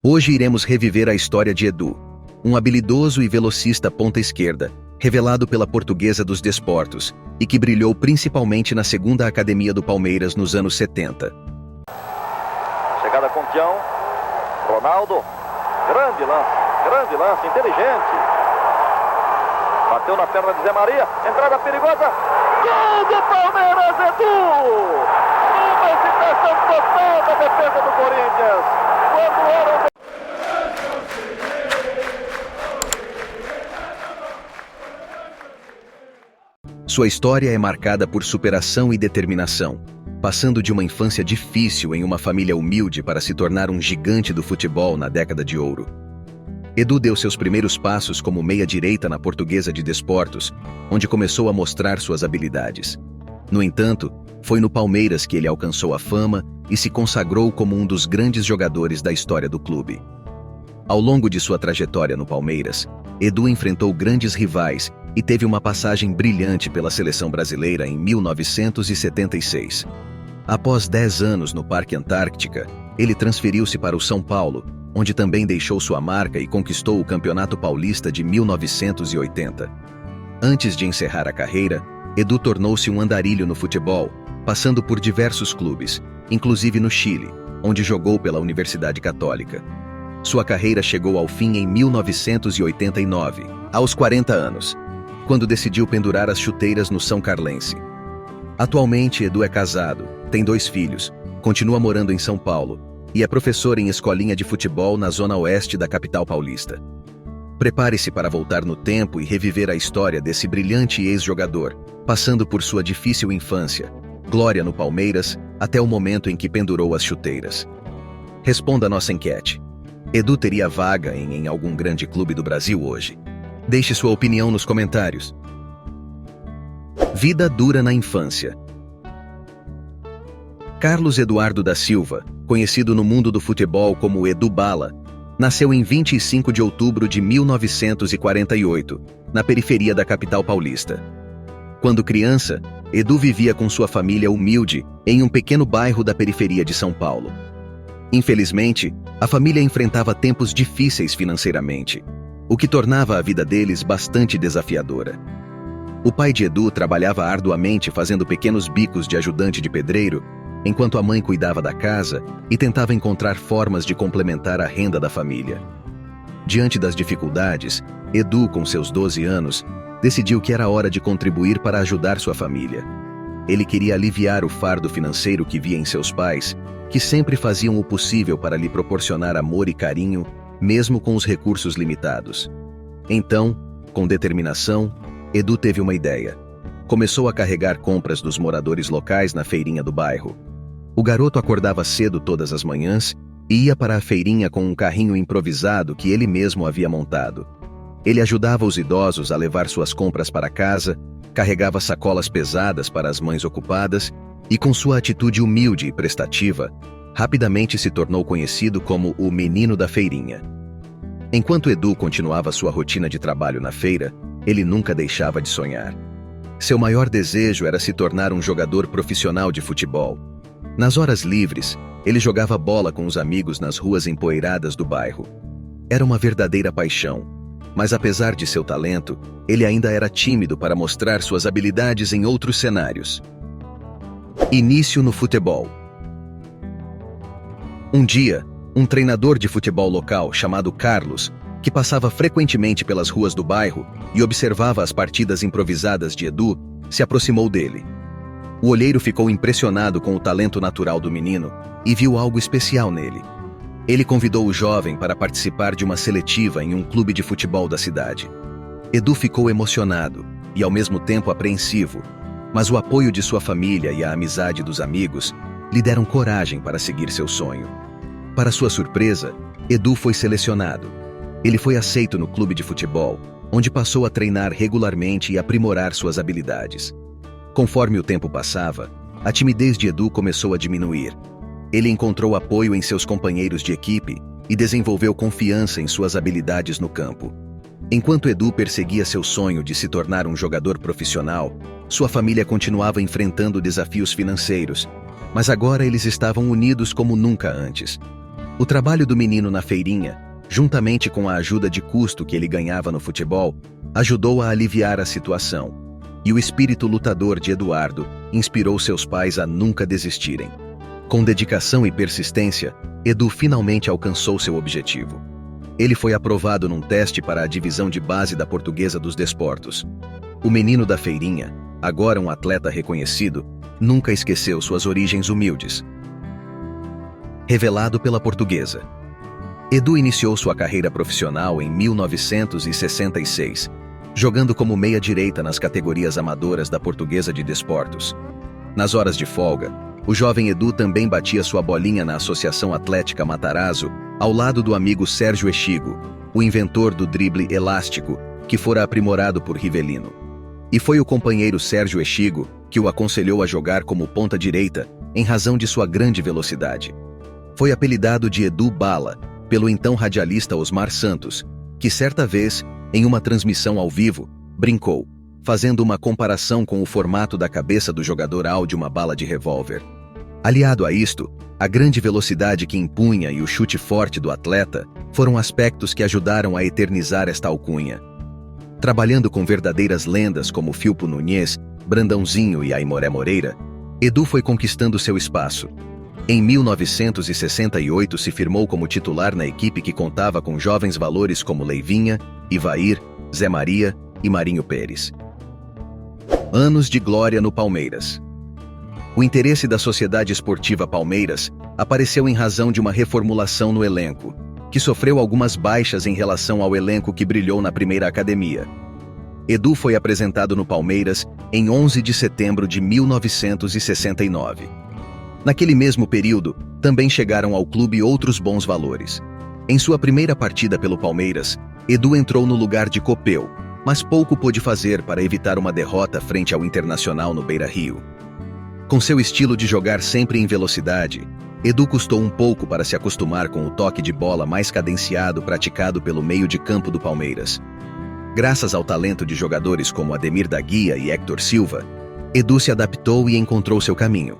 Hoje iremos reviver a história de Edu, um habilidoso e velocista ponta-esquerda, revelado pela Portuguesa dos Desportos, e que brilhou principalmente na segunda academia do Palmeiras nos anos 70. Chegada com Tião, Ronaldo, grande lance, inteligente. Bateu na perna de Zé Maria, entrada perigosa, gol do Palmeiras, Edu! Uma hesitação total da defesa do Corinthians. Quando era... Sua história é marcada por superação e determinação, passando de uma infância difícil em uma família humilde para se tornar um gigante do futebol na década de ouro. Edu deu seus primeiros passos como meia-direita na Portuguesa de Desportos, onde começou a mostrar suas habilidades. No entanto, foi no Palmeiras que ele alcançou a fama e se consagrou como um dos grandes jogadores da história do clube. Ao longo de sua trajetória no Palmeiras, Edu enfrentou grandes rivais e teve uma passagem brilhante pela seleção brasileira em 1976. Após 10 anos no Parque Antártica, ele transferiu-se para o São Paulo, onde também deixou sua marca e conquistou o Campeonato Paulista de 1980. Antes de encerrar a carreira, Edu tornou-se um andarilho no futebol, passando por diversos clubes, inclusive no Chile, onde jogou pela Universidade Católica. Sua carreira chegou ao fim em 1989, aos 40 anos, quando decidiu pendurar as chuteiras no São Carlense. Atualmente, Edu é casado, tem 2 filhos, continua morando em São Paulo e é professor em escolinha de futebol na zona oeste da capital paulista. Prepare-se para voltar no tempo e reviver a história desse brilhante ex-jogador, passando por sua difícil infância, glória no Palmeiras, até o momento em que pendurou as chuteiras. Responda a nossa enquete. Edu teria vaga em algum grande clube do Brasil hoje? Deixe sua opinião nos comentários. Vida dura na infância. Carlos Eduardo da Silva, conhecido no mundo do futebol como Edu Bala, nasceu em 25 de outubro de 1948, na periferia da capital paulista. Quando criança, Edu vivia com sua família humilde em um pequeno bairro da periferia de São Paulo. Infelizmente, a família enfrentava tempos difíceis financeiramente, o que tornava a vida deles bastante desafiadora. O pai de Edu trabalhava arduamente fazendo pequenos bicos de ajudante de pedreiro, enquanto a mãe cuidava da casa e tentava encontrar formas de complementar a renda da família. Diante das dificuldades, Edu, com seus 12 anos, decidiu que era hora de contribuir para ajudar sua família. Ele queria aliviar o fardo financeiro que via em seus pais, que sempre faziam o possível para lhe proporcionar amor e carinho, mesmo com os recursos limitados. Então, com determinação, Edu teve uma ideia. Começou a carregar compras dos moradores locais na feirinha do bairro. O garoto acordava cedo todas as manhãs e ia para a feirinha com um carrinho improvisado que ele mesmo havia montado. Ele ajudava os idosos a levar suas compras para casa, carregava sacolas pesadas para as mães ocupadas e, com sua atitude humilde e prestativa, rapidamente se tornou conhecido como o Menino da Feirinha. Enquanto Edu continuava sua rotina de trabalho na feira, ele nunca deixava de sonhar. Seu maior desejo era se tornar um jogador profissional de futebol. Nas horas livres, ele jogava bola com os amigos nas ruas empoeiradas do bairro. Era uma verdadeira paixão, mas apesar de seu talento, ele ainda era tímido para mostrar suas habilidades em outros cenários. Início no futebol. Um dia, um treinador de futebol local chamado Carlos, que passava frequentemente pelas ruas do bairro e observava as partidas improvisadas de Edu, se aproximou dele. O olheiro ficou impressionado com o talento natural do menino e viu algo especial nele. Ele convidou o jovem para participar de uma seletiva em um clube de futebol da cidade. Edu ficou emocionado e ao mesmo tempo apreensivo, mas o apoio de sua família e a amizade dos amigos lhe deram coragem para seguir seu sonho. Para sua surpresa, Edu foi selecionado. Ele foi aceito no clube de futebol, onde passou a treinar regularmente e aprimorar suas habilidades. Conforme o tempo passava, a timidez de Edu começou a diminuir. Ele encontrou apoio em seus companheiros de equipe e desenvolveu confiança em suas habilidades no campo. Enquanto Edu perseguia seu sonho de se tornar um jogador profissional, sua família continuava enfrentando desafios financeiros, mas agora eles estavam unidos como nunca antes. O trabalho do menino na feirinha, juntamente com a ajuda de custo que ele ganhava no futebol, ajudou a aliviar a situação. E o espírito lutador de Eduardo inspirou seus pais a nunca desistirem. Com dedicação e persistência, Edu finalmente alcançou seu objetivo. Ele foi aprovado num teste para a divisão de base da Portuguesa dos Desportos. O menino da feirinha, agora um atleta reconhecido, nunca esqueceu suas origens humildes. Revelado pela Portuguesa. Edu iniciou sua carreira profissional em 1966, jogando como meia-direita nas categorias amadoras da Portuguesa de Desportos. Nas horas de folga, o jovem Edu também batia sua bolinha na Associação Atlética Matarazzo, ao lado do amigo Sérgio Echigo, o inventor do drible elástico, que fora aprimorado por Rivelino. E foi o companheiro Sérgio Echigo que o aconselhou a jogar como ponta-direita, em razão de sua grande velocidade. Foi apelidado de Edu Bala, pelo então radialista Osmar Santos, que certa vez, em uma transmissão ao vivo, brincou, fazendo uma comparação com o formato da cabeça do jogador ao de uma bala de revólver. Aliado a isto, a grande velocidade que impunha e o chute forte do atleta foram aspectos que ajudaram a eternizar esta alcunha. Trabalhando com verdadeiras lendas como Filpo Nunes, Brandãozinho e Aimoré Moreira, Edu foi conquistando seu espaço. Em 1968 se firmou como titular na equipe que contava com jovens valores como Leivinha, Ivair, Zé Maria e Marinho Pérez. Anos de glória no Palmeiras. O interesse da Sociedade Esportiva Palmeiras apareceu em razão de uma reformulação no elenco, que sofreu algumas baixas em relação ao elenco que brilhou na primeira academia. Edu foi apresentado no Palmeiras em 11 de setembro de 1969. Naquele mesmo período, também chegaram ao clube outros bons valores. Em sua primeira partida pelo Palmeiras, Edu entrou no lugar de Copel, mas pouco pôde fazer para evitar uma derrota frente ao Internacional no Beira-Rio. Com seu estilo de jogar sempre em velocidade, Edu custou um pouco para se acostumar com o toque de bola mais cadenciado praticado pelo meio de campo do Palmeiras. Graças ao talento de jogadores como Ademir da Guia e Héctor Silva, Edu se adaptou e encontrou seu caminho.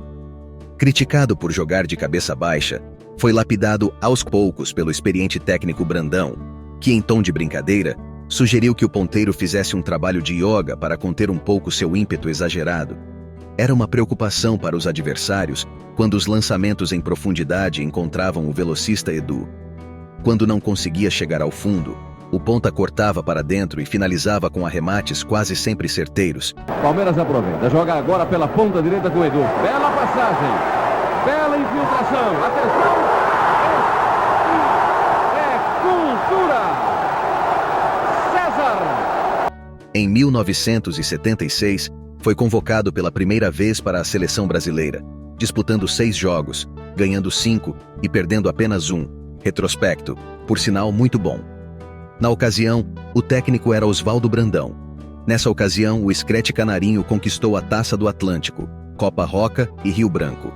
Criticado por jogar de cabeça baixa, foi lapidado aos poucos pelo experiente técnico Brandão, que, em tom de brincadeira, sugeriu que o ponteiro fizesse um trabalho de yoga para conter um pouco seu ímpeto exagerado. Era uma preocupação para os adversários quando os lançamentos em profundidade encontravam o velocista Edu. Quando não conseguia chegar ao fundo, o ponta cortava para dentro e finalizava com arremates quase sempre certeiros. Palmeiras aproveita, joga agora pela ponta direita com o Edu. Bela passagem, bela infiltração, atenção! É cultura! César! Em 1976, foi convocado pela primeira vez para a seleção brasileira, disputando 6 jogos, ganhando 5 e perdendo apenas 1, retrospecto, por sinal muito bom. Na ocasião, o técnico era Oswaldo Brandão. Nessa ocasião, o Screte Canarinho conquistou a Taça do Atlântico, Copa Roca e Rio Branco.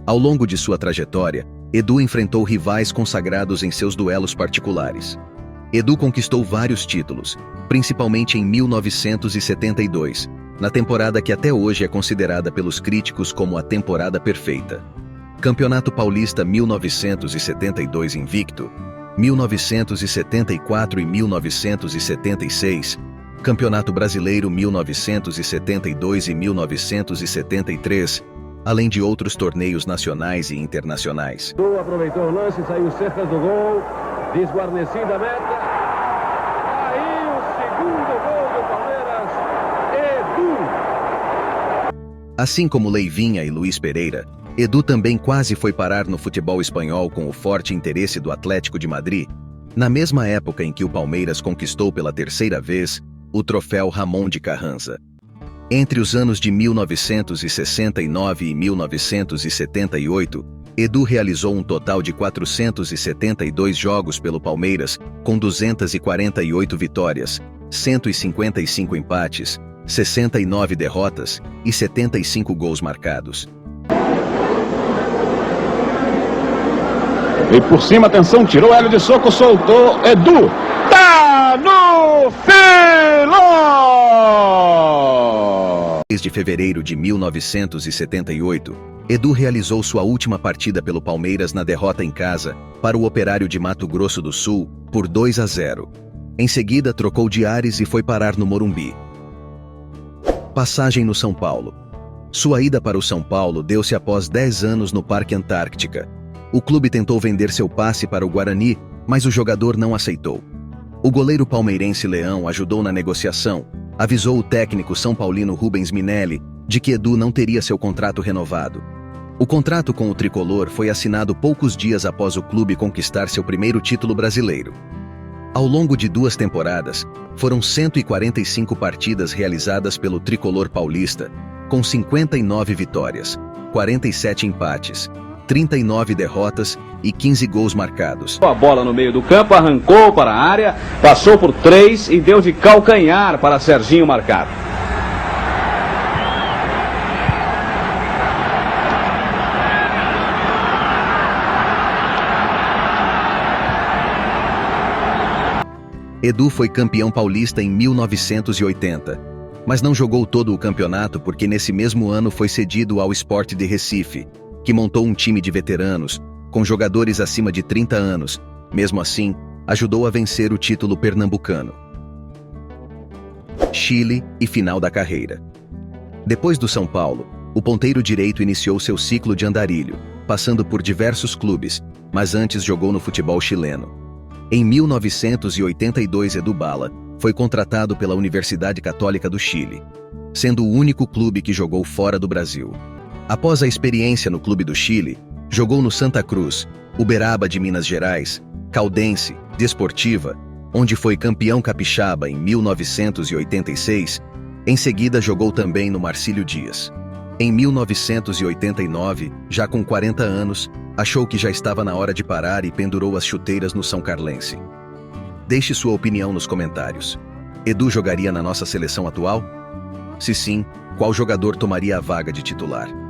Ao longo de sua trajetória, Edu enfrentou rivais consagrados em seus duelos particulares. Edu conquistou vários títulos, principalmente em 1972, na temporada que até hoje é considerada pelos críticos como a temporada perfeita. Campeonato Paulista 1972 invicto, 1974 e 1976, Campeonato Brasileiro 1972 e 1973, além de outros torneios nacionais e internacionais. Edu aproveitou o lance, saiu cerca do gol, desguarnecida a meta. Aí o segundo gol do Palmeiras, Edu. Assim como Leivinha e Luiz Pereira, Edu também quase foi parar no futebol espanhol com o forte interesse do Atlético de Madrid, na mesma época em que o Palmeiras conquistou pela terceira vez o troféu Ramón de Carranza. Entre os anos de 1969 e 1978, Edu realizou um total de 472 jogos pelo Palmeiras, com 248 vitórias, 155 empates, 69 derrotas e 75 gols marcados. E por cima, atenção, tirou Hélio de soco, soltou, Edu, tá no filó! Desde fevereiro de 1978, Edu realizou sua última partida pelo Palmeiras na derrota em casa para o Operário de Mato Grosso do Sul por 2-0. Em seguida, trocou de ares e foi parar no Morumbi. Passagem no São Paulo. Sua ida para o São Paulo deu-se após 10 anos no Parque Antártica. O clube tentou vender seu passe para o Guarani, mas o jogador não aceitou. O goleiro palmeirense Leão ajudou na negociação, avisou o técnico são paulino Rubens Minelli de que Edu não teria seu contrato renovado. O contrato com o tricolor foi assinado poucos dias após o clube conquistar seu primeiro título brasileiro. Ao longo de 2 temporadas, foram 145 partidas realizadas pelo tricolor paulista, com 59 vitórias, 47 empates, 39 derrotas e 15 gols marcados. A bola no meio do campo, arrancou para a área, passou por 3 e deu de calcanhar para Serginho marcar. Edu foi campeão paulista em 1980, mas não jogou todo o campeonato porque nesse mesmo ano foi cedido ao Sport de Recife, que montou um time de veteranos, com jogadores acima de 30 anos. Mesmo assim, ajudou a vencer o título pernambucano. Chile e final da carreira. Depois do São Paulo, o ponteiro direito iniciou seu ciclo de andarilho, passando por diversos clubes, mas antes jogou no futebol chileno. Em 1982, Edu Bala foi contratado pela Universidade Católica do Chile, sendo o único clube que jogou fora do Brasil. Após a experiência no clube do Chile, jogou no Santa Cruz, Uberaba de Minas Gerais, Caldense, Desportiva, onde foi campeão capixaba em 1986. Em seguida, jogou também no Marcílio Dias. Em 1989, já com 40 anos, achou que já estava na hora de parar e pendurou as chuteiras no São Carlense. Deixe sua opinião nos comentários. Edu jogaria na nossa seleção atual? Se sim, qual jogador tomaria a vaga de titular?